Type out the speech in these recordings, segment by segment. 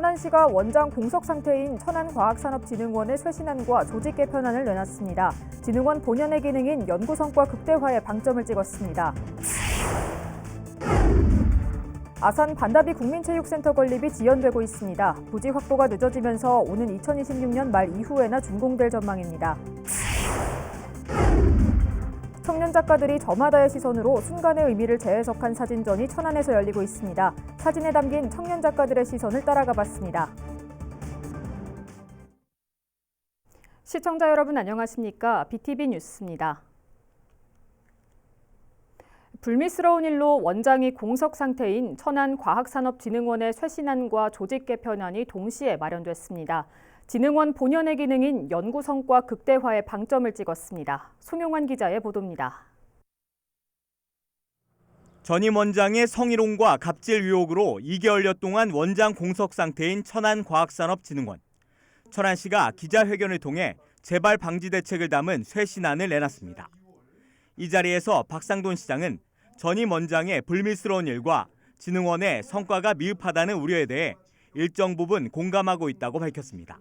천안시가 원장 공석 상태인 천안과학산업진흥원의 쇄신안과 조직 개편안을 내놨습니다. 진흥원 본연의 기능인 연구 성과 극대화에 방점을 찍었습니다. 아산 반다비 국민체육센터 건립이 지연되고 있습니다. 부지 확보가 늦어지면서 오는 2026년 말 이후에나 준공될 전망입니다. 청년 작가들이 저마다의 시선으로 순간의 의미를 재해석한 사진전이 천안에서 열리고 있습니다. 사진에 담긴 청년 작가들의 시선을 따라가 봤습니다. 시청자 여러분 안녕하십니까? BTV 뉴스입니다. 불미스러운 일로 원장이 공석 상태인 천안과학산업진흥원의 쇄신안과 조직 개편안이 동시에 마련됐습니다. 진흥원 본연의 기능인 연구 성과 극대화에 방점을 찍었습니다. 송용환 기자의 보도입니다. 전임 원장의 성희롱과 갑질 의혹으로 2개월여 동안 원장 공석 상태인 천안과학산업진흥원. 천안시가 기자회견을 통해 재발 방지 대책을 담은 쇄신안을 내놨습니다. 이 자리에서 박상돈 시장은 전임 원장의 불미스러운 일과 진흥원의 성과가 미흡하다는 우려에 대해 일정 부분 공감하고 있다고 밝혔습니다.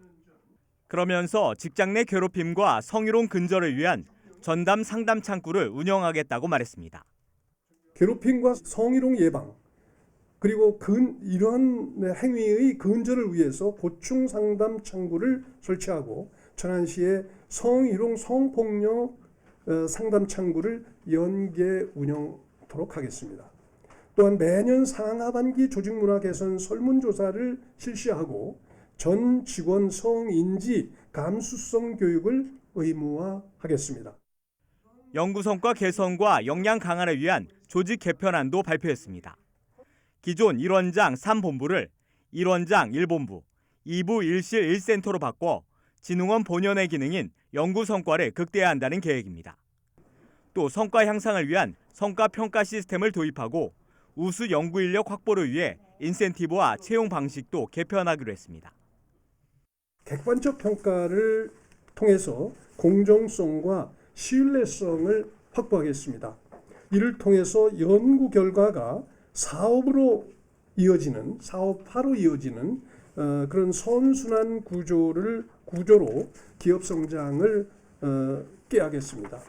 그러면서 직장 내 괴롭힘과 성희롱 근절을 위한 전담 상담 창구를 운영하겠다고 말했습니다. 괴롭힘과 성희롱 예방 그리고 이러한 행위의 근절을 위해서 보충 상담 창구를 설치하고 천안시의 성희롱 성폭력 상담 창구를 연계 운영토록 하겠습니다. 또한 매년 상하반기 조직문화 개선 설문조사를 실시하고 전 직원 성인지 감수성 교육을 의무화하겠습니다. 연구 성과 개선과 역량 강화를 위한 조직 개편안도 발표했습니다. 기존 1원장 3본부를 1원장 1본부, 2부 1실 1센터로 바꿔 진흥원 본연의 기능인 연구 성과를 극대화한다는 계획입니다. 또 성과 향상을 위한 성과 평가 시스템을 도입하고 우수 연구 인력 확보를 위해 인센티브와 채용 방식도 개편하기로 했습니다. 객관적 평가를 통해서 공정성과 신뢰성을 확보하겠습니다. 이를 통해서 연구 결과가 사업화로 이어지는 그런 선순환 구조로 기업 성장을 꾀하겠습니다.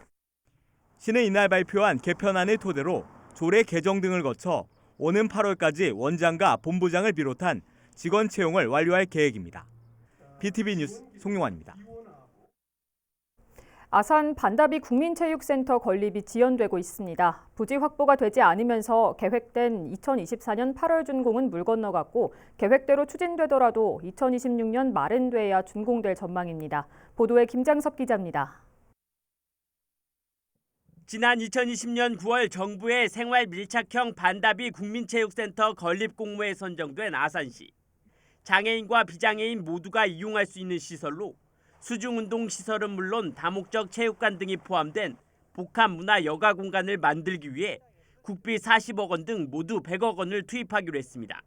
시는 이날 발표한 개편안을 토대로 조례 개정 등을 거쳐 오는 8월까지 원장과 본부장을 비롯한 직원 채용을 완료할 계획입니다. BTV 뉴스 송용환입니다. 아산 반다비 국민체육센터 건립이 지연되고 있습니다. 부지 확보가 되지 않으면서 계획된 2024년 8월 준공은 물 건너갔고 계획대로 추진되더라도 2026년 말은 돼야 준공될 전망입니다. 보도에 김장섭 기자입니다. 지난 2020년 9월 정부의 생활 밀착형 반다비 국민체육센터 건립 공모에 선정된 아산시. 장애인과 비장애인 모두가 이용할 수 있는 시설로 수중운동시설은 물론 다목적 체육관 등이 포함된 복합문화 여가 공간을 만들기 위해 국비 40억 원 등 모두 100억 원을 투입하기로 했습니다.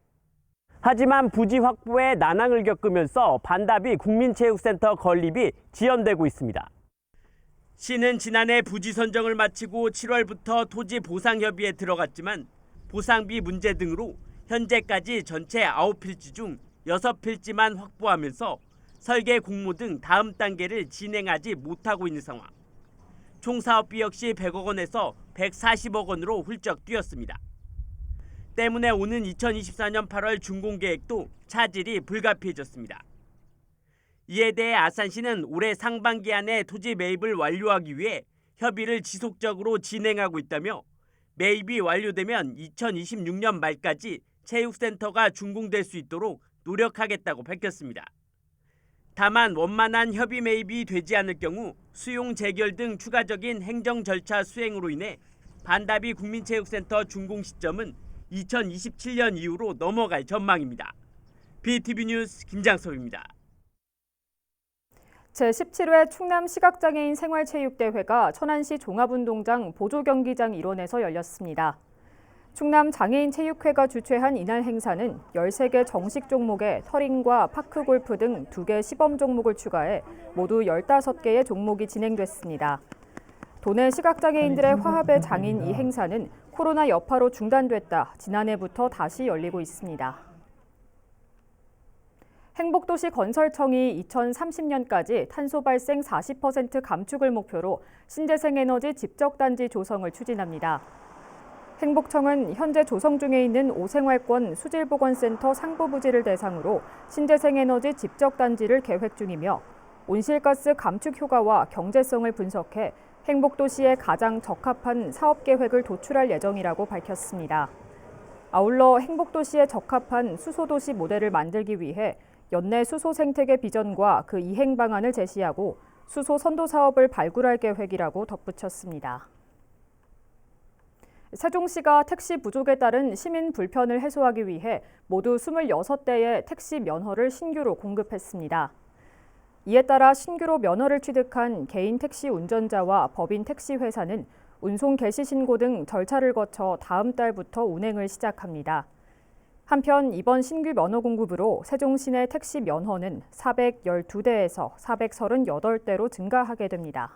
하지만 부지 확보에 난항을 겪으면서 반다비 국민체육센터 건립이 지연되고 있습니다. 시는 지난해 부지 선정을 마치고 7월부터 토지 보상 협의에 들어갔지만 보상비 문제 등으로 현재까지 전체 9필지 중 6필지만 확보하면서 설계 공모 등 다음 단계를 진행하지 못하고 있는 상황. 총 사업비 역시 100억 원에서 140억 원으로 훌쩍 뛰었습니다. 때문에 오는 2024년 8월 준공 계획도 차질이 불가피해졌습니다. 이에 대해 아산시는 올해 상반기 안에 토지 매입을 완료하기 위해 협의를 지속적으로 진행하고 있다며 매입이 완료되면 2026년 말까지 체육센터가 준공될 수 있도록 노력하겠다고 밝혔습니다. 다만 원만한 협의 매입이 되지 않을 경우 수용 재결 등 추가적인 행정 절차 수행으로 인해 반다비 국민체육센터 준공 시점은 2027년 이후로 넘어갈 전망입니다. BTV 뉴스 김장섭입니다. 제17회 충남 시각장애인 생활체육대회가 천안시 종합운동장 보조경기장 일원에서 열렸습니다. 충남 장애인체육회가 주최한 이날 행사는 13개 정식 종목에 터링과 파크골프 등 2개 시범 종목을 추가해 모두 15개의 종목이 진행됐습니다. 도내 시각장애인들의 화합의 장인 이 행사는 코로나 여파로 중단됐다 지난해부터 다시 열리고 있습니다. 행복도시건설청이 2030년까지 탄소 발생 40% 감축을 목표로 신재생에너지 집적단지 조성을 추진합니다. 행복청은 현재 조성 중에 있는 오생활권 수질보건센터 상부부지를 대상으로 신재생에너지 집적단지를 계획 중이며 온실가스 감축 효과와 경제성을 분석해 행복도시에 가장 적합한 사업계획을 도출할 예정이라고 밝혔습니다. 아울러 행복도시에 적합한 수소도시 모델을 만들기 위해 연내 수소 생태계 비전과 그 이행 방안을 제시하고 수소 선도 사업을 발굴할 계획이라고 덧붙였습니다. 세종시가 택시 부족에 따른 시민 불편을 해소하기 위해 모두 26대의 택시 면허를 신규로 공급했습니다. 이에 따라 신규로 면허를 취득한 개인 택시 운전자와 법인 택시 회사는 운송 개시 신고 등 절차를 거쳐 다음 달부터 운행을 시작합니다. 한편 이번 신규 면허 공급으로 세종시 내 택시 면허는 412대에서 438대로 증가하게 됩니다.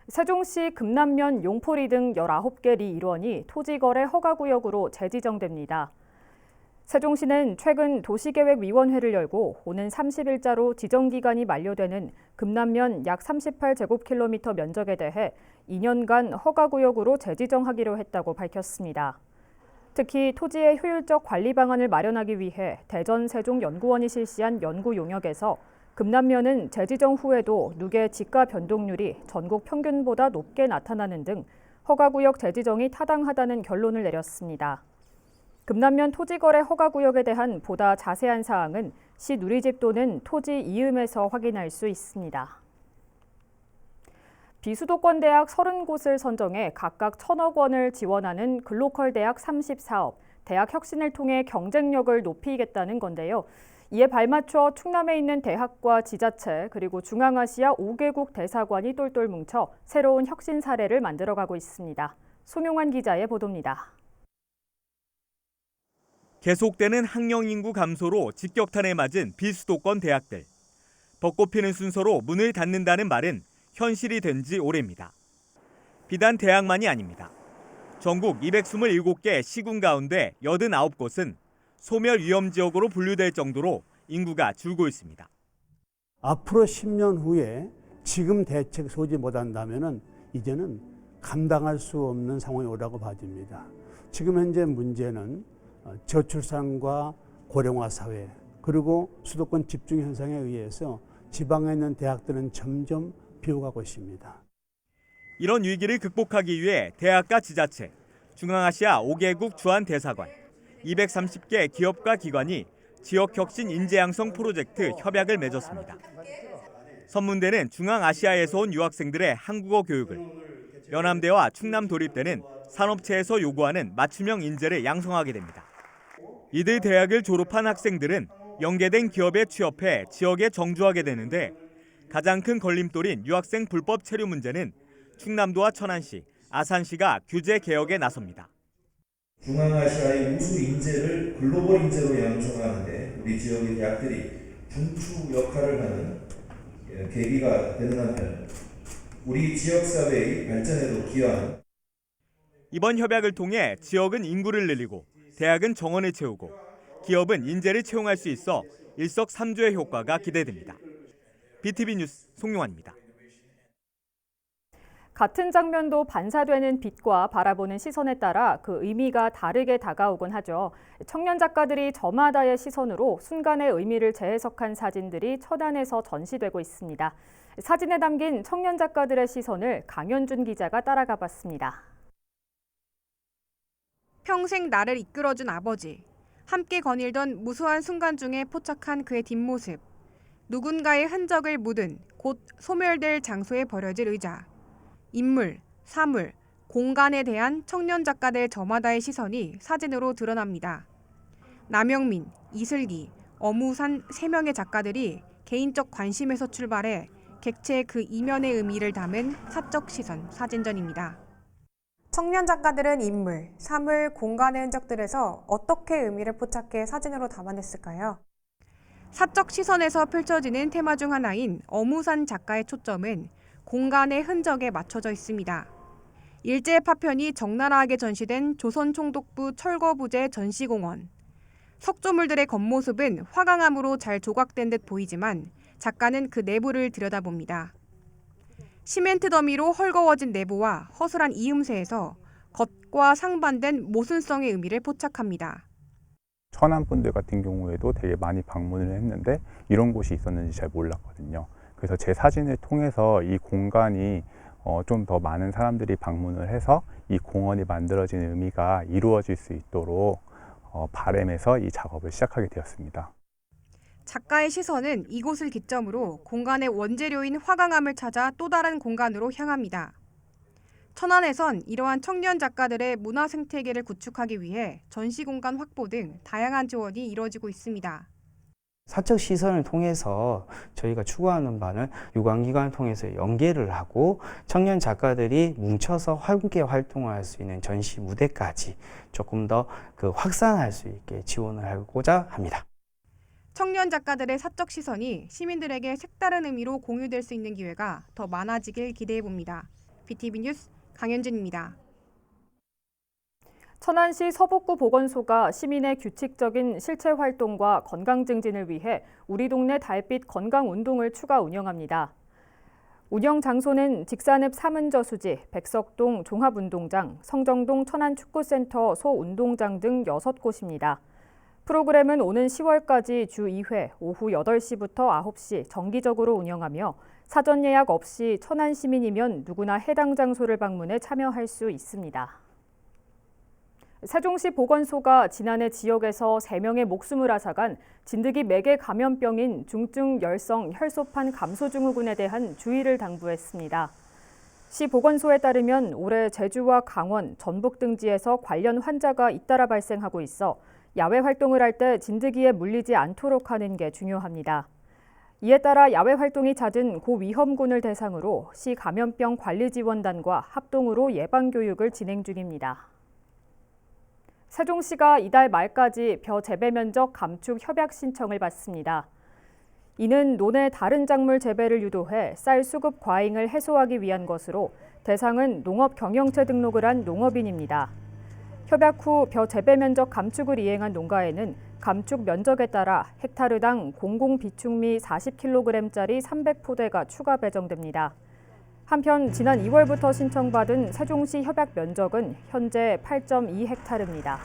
세종시 금남면 용포리 등 19개 리 일원이 토지거래 허가구역으로 재지정됩니다. 세종시는 최근 도시계획위원회를 열고 오는 30일자로 지정기간이 만료되는 금남면 약 38제곱킬로미터 면적에 대해 2년간 허가구역으로 재지정하기로 했다고 밝혔습니다. 특히 토지의 효율적 관리 방안을 마련하기 위해 대전세종연구원이 실시한 연구 용역에서 금남면은 재지정 후에도 누계 지가 변동률이 전국 평균보다 높게 나타나는 등 허가구역 재지정이 타당하다는 결론을 내렸습니다. 금남면 토지거래 허가구역에 대한 보다 자세한 사항은 시 누리집 또는 토지 이음에서 확인할 수 있습니다. 비수도권 대학 30곳을 선정해 각각 1,000억 원을 지원하는 글로컬 대학 30사업, 대학 혁신을 통해 경쟁력을 높이겠다는 건데요. 이에 발맞춰 충남에 있는 대학과 지자체 그리고 중앙아시아 5개국 대사관이 똘똘 뭉쳐 새로운 혁신 사례를 만들어가고 있습니다. 송용환 기자의 보도입니다. 계속되는 학령 인구 감소로 직격탄에 맞은 비수도권 대학들. 벚꽃 피는 순서로 문을 닫는다는 말은 현실이 된 지 오래입니다. 비단 대학만이 아닙니다. 전국 227개 시군 가운데 89곳은 소멸 위험 지역으로 분류될 정도로 인구가 줄고 있습니다. 앞으로 10년 후에 지금 대책 소지 못한다면 이제는 감당할 수 없는 상황이 오라고 봐집니다. 지금 현재 문제는 저출산과 고령화 사회 그리고 수도권 집중 현상에 의해서 지방에 있는 대학들은 점점 비워가고 있습니다. 이런 위기를 극복하기 위해 대학과 지자체, 중앙아시아 5개국 주한 대사관, 230개 기업과 기관이 지역혁신 인재양성 프로젝트 협약을 맺었습니다. 선문대는 중앙아시아에서 온 유학생들의 한국어 교육을, 연암대와 충남도립대는 산업체에서 요구하는 맞춤형 인재를 양성하게 됩니다. 이들 대학을 졸업한 학생들은 연계된 기업에 취업해 지역에 정주하게 되는데 가장 큰 걸림돌인 유학생 불법 체류 문제는 충남도와 천안시, 아산시가 규제 개혁에 나섭니다. 중앙아시아의 우수 인재를 글로벌 인재로 양성하는데 우리 지역의 대학들이 중추 역할을 하는 계기가 되는 한편 우리 지역사회의 발전에도 기여하는 이번 협약을 통해 지역은 인구를 늘리고 대학은 정원을 채우고 기업은 인재를 채용할 수 있어 일석삼조의 효과가 기대됩니다. BTV 뉴스 송용환입니다. 같은 장면도 반사되는 빛과 바라보는 시선에 따라 그 의미가 다르게 다가오곤 하죠. 청년 작가들이 저마다의 시선으로 순간의 의미를 재해석한 사진들이 천안에서 전시되고 있습니다. 사진에 담긴 청년 작가들의 시선을 강현준 기자가 따라가 봤습니다. 평생 나를 이끌어준 아버지, 함께 거닐던 무수한 순간 중에 포착한 그의 뒷모습, 누군가의 흔적을 묻은 곧 소멸될 장소에 버려질 의자, 인물, 사물, 공간에 대한 청년 작가들 저마다의 시선이 사진으로 드러납니다. 남영민, 이슬기, 어무산 3명의 작가들이 개인적 관심에서 출발해 객체의 그 이면의 의미를 담은 사적 시선 사진전입니다. 청년 작가들은 인물, 사물, 공간의 흔적들에서 어떻게 의미를 포착해 사진으로 담아냈을까요? 사적 시선에서 펼쳐지는 테마 중 하나인 어무산 작가의 초점은 공간의 흔적에 맞춰져 있습니다. 일제 파편이 적나라하게 전시된 조선총독부 철거부재 전시공원, 석조물들의 겉모습은 화강암으로 잘 조각된 듯 보이지만 작가는 그 내부를 들여다봅니다. 시멘트 더미로 헐거워진 내부와 허술한 이음새에서 겉과 상반된 모순성의 의미를 포착합니다. 천안 분들 같은 경우에도 되게 많이 방문을 했는데 이런 곳이 있었는지 잘 몰랐거든요. 그래서 제 사진을 통해서 이 공간이 좀 더 많은 사람들이 방문을 해서 이 공원이 만들어진 의미가 이루어질 수 있도록 바람에서 이 작업을 시작하게 되었습니다. 작가의 시선은 이곳을 기점으로 공간의 원재료인 화강암을 찾아 또 다른 공간으로 향합니다. 천안에선 이러한 청년 작가들의 문화 생태계를 구축하기 위해 전시 공간 확보 등 다양한 지원이 이루어지고 있습니다. 사적 시선을 통해서 저희가 추구하는 바는 유관기관을 통해서 연계를 하고 청년 작가들이 뭉쳐서 함께 활동할 수 있는 전시 무대까지 조금 더 확산할 수 있게 지원을 하고자 합니다. 청년 작가들의 사적 시선이 시민들에게 색다른 의미로 공유될 수 있는 기회가 더 많아지길 기대해 봅니다. BTV 뉴스 강현진입니다. 천안시 서북구 보건소가 시민의 규칙적인 실체 활동과 건강 증진을 위해 우리 동네 달빛 건강 운동을 추가 운영합니다. 운영 장소는 직산읍 삼은저수지, 백석동 종합운동장, 성정동 천안축구센터 소운동장 등 6곳입니다. 프로그램은 오는 10월까지 주 2회 오후 8시부터 9시 정기적으로 운영하며 사전 예약 없이 천안 시민이면 누구나 해당 장소를 방문해 참여할 수 있습니다. 세종시 보건소가 지난해 지역에서 3명의 목숨을 앗아간 진드기 매개 감염병인 중증 열성 혈소판 감소증후군에 대한 주의를 당부했습니다. 시 보건소에 따르면 올해 제주와 강원, 전북 등지에서 관련 환자가 잇따라 발생하고 있어 야외 활동을 할 때 진드기에 물리지 않도록 하는 게 중요합니다. 이에 따라 야외 활동이 잦은 고위험군을 대상으로 시 감염병 관리지원단과 합동으로 예방교육을 진행 중입니다. 세종시가 이달 말까지 벼 재배 면적 감축 협약 신청을 받습니다. 이는 논의 다른 작물 재배를 유도해 쌀 수급 과잉을 해소하기 위한 것으로 대상은 농업 경영체 등록을 한 농업인입니다. 협약 후 벼 재배 면적 감축을 이행한 농가에는 감축 면적에 따라 헥타르당 공공 비축미 40kg짜리 300포대가 추가 배정됩니다. 한편 지난 2월부터 신청받은 세종시 협약 면적은 현재 8.2헥타르입니다.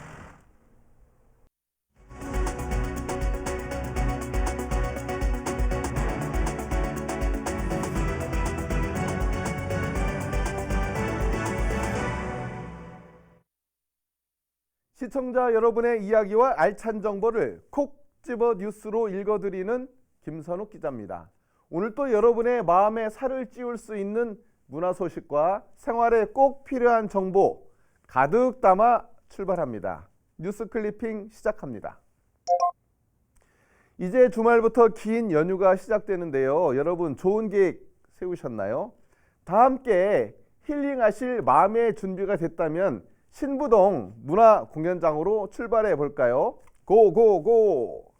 시청자 여러분의 이야기와 알찬 정보를 콕 집어 뉴스로 읽어드리는 김선욱 기자입니다. 오늘 또 여러분의 마음에 살을 찌울 수 있는 문화 소식과 생활에 꼭 필요한 정보 가득 담아 출발합니다. 뉴스 클리핑 시작합니다. 이제 주말부터 긴 연휴가 시작되는데요. 여러분 좋은 계획 세우셨나요? 다 함께 힐링하실 마음의 준비가 됐다면 신부동 문화공연장으로 출발해 볼까요? 고고고!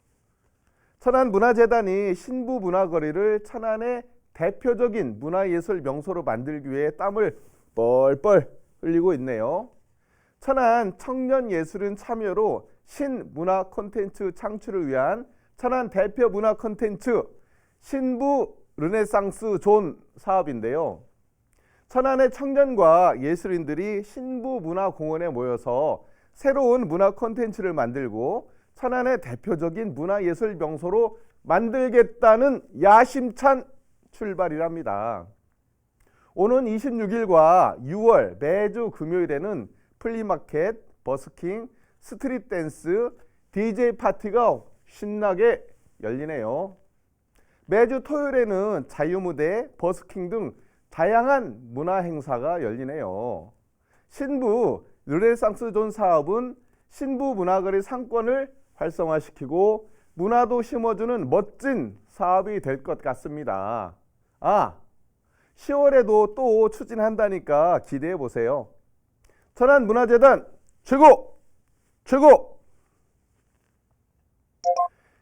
천안문화재단이 신부문화거리를 천안의 대표적인 문화예술 명소로 만들기 위해 땀을 뻘뻘 흘리고 있네요. 천안 청년예술인 참여로 신문화 콘텐츠 창출을 위한 천안 대표 문화 콘텐츠 신부 르네상스 존 사업인데요. 천안의 청년과 예술인들이 신부문화공원에 모여서 새로운 문화 콘텐츠를 만들고 천안의 대표적인 문화예술 명소로 만들겠다는 야심찬 출발이랍니다. 오는 26일과 6월 매주 금요일에는 플리마켓, 버스킹, 스트릿 댄스, DJ 파티가 신나게 열리네요. 매주 토요일에는 자유무대, 버스킹 등 다양한 문화 행사가 열리네요. 신부 르네상스 존 사업은 신부 문화거리 상권을 활성화시키고 문화도 심어주는 멋진 사업이 될 것 같습니다. 10월에도 또 추진한다니까 기대해 보세요. 천안문화재단 최고! 최고!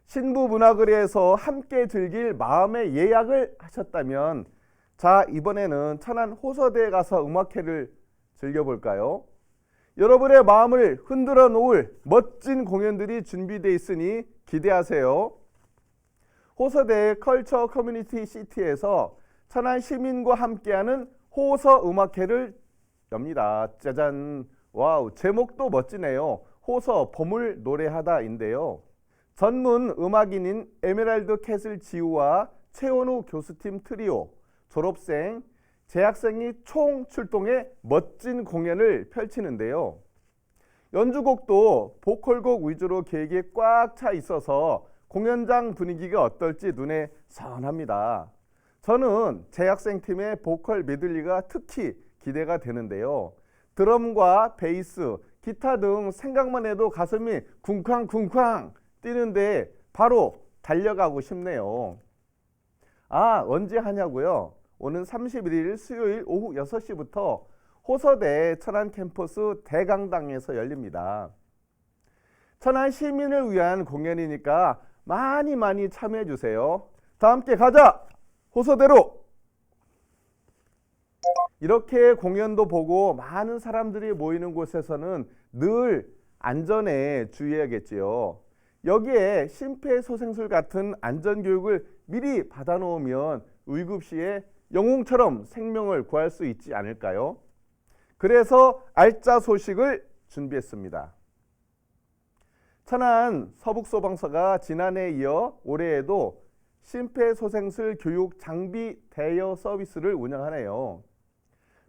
신부 문화거리에서 함께 즐길 마음의 예약을 하셨다면 자, 이번에는 천안 호서대에 가서 음악회를 즐겨볼까요? 여러분의 마음을 흔들어 놓을 멋진 공연들이 준비되어 있으니 기대하세요. 호서대 컬처 커뮤니티 시티에서 천안 시민과 함께하는 호서 음악회를 엽니다. 짜잔! 와우, 제목도 멋지네요. 호서 봄을 노래하다인데요. 전문 음악인인 에메랄드 캐슬 지우와 최원우 교수팀 트리오, 졸업생, 재학생이 총 출동해 멋진 공연을 펼치는데요. 연주곡도 보컬곡 위주로 계획이 꽉 차 있어서 공연장 분위기가 어떨지 눈에 선합니다. 저는 재학생팀의 보컬 메들리가 특히 기대가 되는데요. 드럼과 베이스, 기타 등 생각만 해도 가슴이 쿵쾅쿵쾅 뛰는데 바로 달려가고 싶네요. 아, 언제 하냐고요? 오는 31일 수요일 오후 6시부터 호서대 천안 캠퍼스 대강당에서 열립니다. 천안 시민을 위한 공연이니까 많이 참여해 주세요. 다 함께 가자! 호서대로! 이렇게 공연도 보고 많은 사람들이 모이는 곳에서는 늘 안전에 주의해야겠지요. 여기에 심폐소생술 같은 안전교육을 미리 받아놓으면 위급 시에 영웅처럼 생명을 구할 수 있지 않을까요? 그래서 알짜 소식을 준비했습니다. 천안 서북소방서가 지난해에 이어 올해에도 심폐소생술 교육 장비 대여 서비스를 운영하네요.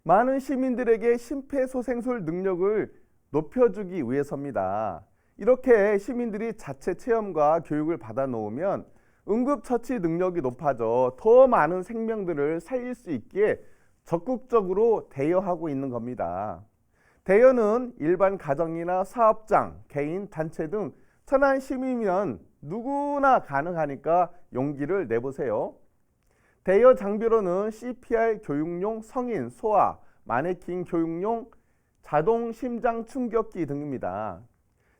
많은 시민들에게 심폐소생술 능력을 높여주기 위해서입니다. 이렇게 시민들이 자체 체험과 교육을 받아 놓으면 응급처치 능력이 높아져 더 많은 생명들을 살릴 수 있기에 적극적으로 대여하고 있는 겁니다. 대여는 일반 가정이나 사업장, 개인, 단체 등 천안 시민이면 누구나 가능하니까 용기를 내보세요. 대여 장비로는 CPR 교육용 성인 소아, 마네킹 교육용 자동 심장 충격기 등입니다.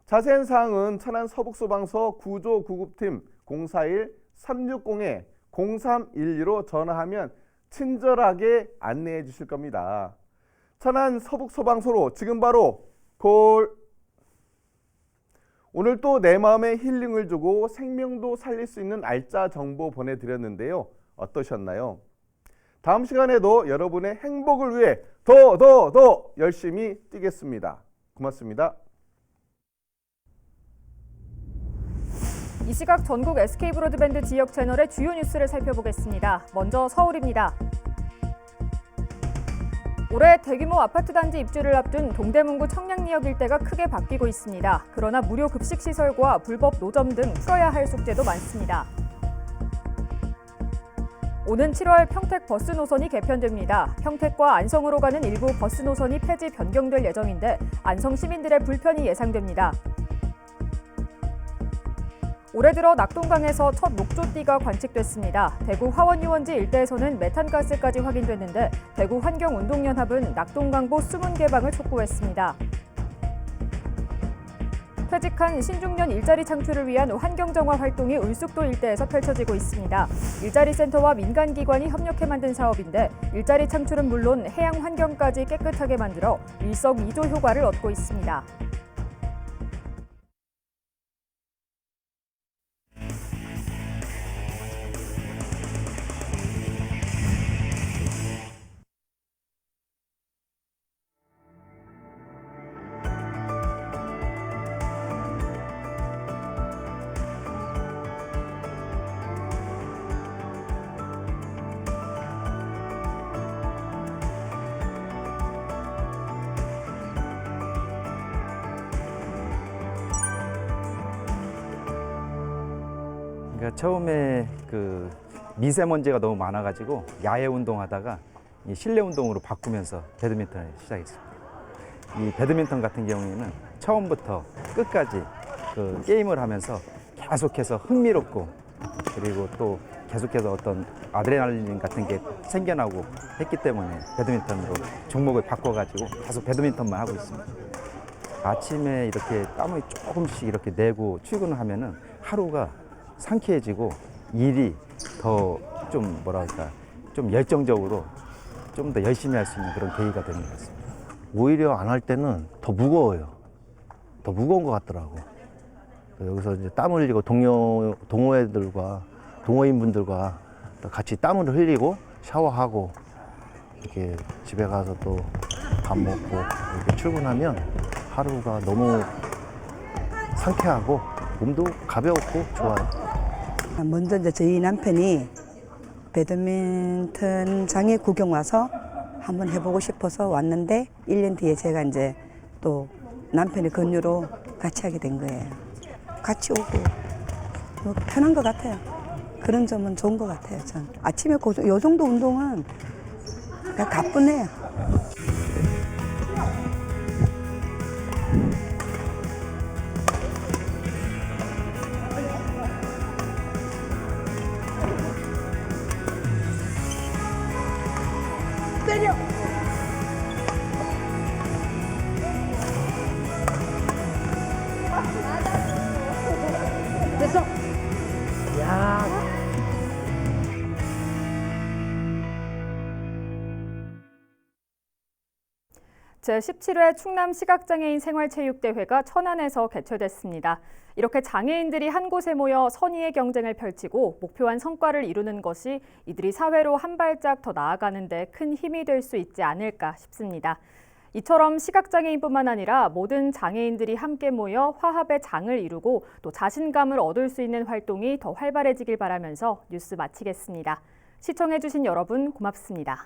자세한 사항은 천안 서북소방서 구조구급팀 041-360-0312로 전화하면 친절하게 안내해 주실 겁니다. 천안 서북소방서로 지금 바로 콜! 오늘 또 내 마음에 힐링을 주고 생명도 살릴 수 있는 알짜 정보 보내드렸는데요. 어떠셨나요? 다음 시간에도 여러분의 행복을 위해 더 열심히 뛰겠습니다. 고맙습니다. 이 시각 전국 SK브로드밴드 지역 채널의 주요 뉴스를 살펴보겠습니다. 먼저 서울입니다. 올해 대규모 아파트 단지 입주를 앞둔 동대문구 청량리역 일대가 크게 바뀌고 있습니다. 그러나 무료 급식 시설과 불법 노점 등 풀어야 할 숙제도 많습니다. 오는 7월 평택 버스 노선이 개편됩니다. 평택과 안성으로 가는 일부 버스 노선이 폐지 변경될 예정인데 안성 시민들의 불편이 예상됩니다. 올해 들어 낙동강에서 첫 녹조띠가 관측됐습니다. 대구 화원유원지 일대에서는 메탄가스까지 확인됐는데 대구 환경운동연합은 낙동강보 수문 개방을 촉구했습니다. 퇴직한 신중년 일자리 창출을 위한 환경정화 활동이 울숙도 일대에서 펼쳐지고 있습니다. 일자리센터와 민간기관이 협력해 만든 사업인데 일자리 창출은 물론 해양 환경까지 깨끗하게 만들어 일석이조 효과를 얻고 있습니다. 그러니까 처음에 그 미세먼지가 너무 많아가지고 야외 운동하다가 이 실내 운동으로 바꾸면서 배드민턴을 시작했습니다. 이 배드민턴 같은 경우에는 처음부터 끝까지 그 게임을 하면서 계속해서 흥미롭고 그리고 또 계속해서 어떤 아드레날린 같은 게 생겨나고 했기 때문에 배드민턴으로 종목을 바꿔가지고 계속 배드민턴만 하고 있습니다. 아침에 이렇게 땀을 조금씩 이렇게 내고 출근을 하면은 하루가 상쾌해지고 일이 더 좀 뭐랄까 좀 열정적으로 좀 더 열심히 할 수 있는 그런 계기가 되는 것 같습니다. 오히려 안 할 때는 더 무거워요. 더 무거운 것 같더라고. 여기서 이제 땀 흘리고 동호인분들과 같이 땀을 흘리고 샤워하고 이렇게 집에 가서 또 밥 먹고 이렇게 출근하면 하루가 너무 상쾌하고 몸도 가벼웠고 좋아요. 먼저 이제 저희 남편이 배드민턴 장에 구경 와서 한번 해보고 싶어서 왔는데 1년 뒤에 제가 이제 또 남편의 권유로 같이 하게 된 거예요. 같이 오고 뭐 편한 것 같아요. 그런 점은 좋은 것 같아요. 전 아침에 요 정도 운동은 그냥 가뿐해요. 때려. 됐어. 야. 제17회 충남 시각장애인 생활체육대회가 천안에서 개최됐습니다. 이렇게 장애인들이 한 곳에 모여 선의의 경쟁을 펼치고 목표한 성과를 이루는 것이 이들이 사회로 한 발짝 더 나아가는 데 큰 힘이 될 수 있지 않을까 싶습니다. 이처럼 시각장애인뿐만 아니라 모든 장애인들이 함께 모여 화합의 장을 이루고 또 자신감을 얻을 수 있는 활동이 더 활발해지길 바라면서 뉴스 마치겠습니다. 시청해주신 여러분 고맙습니다.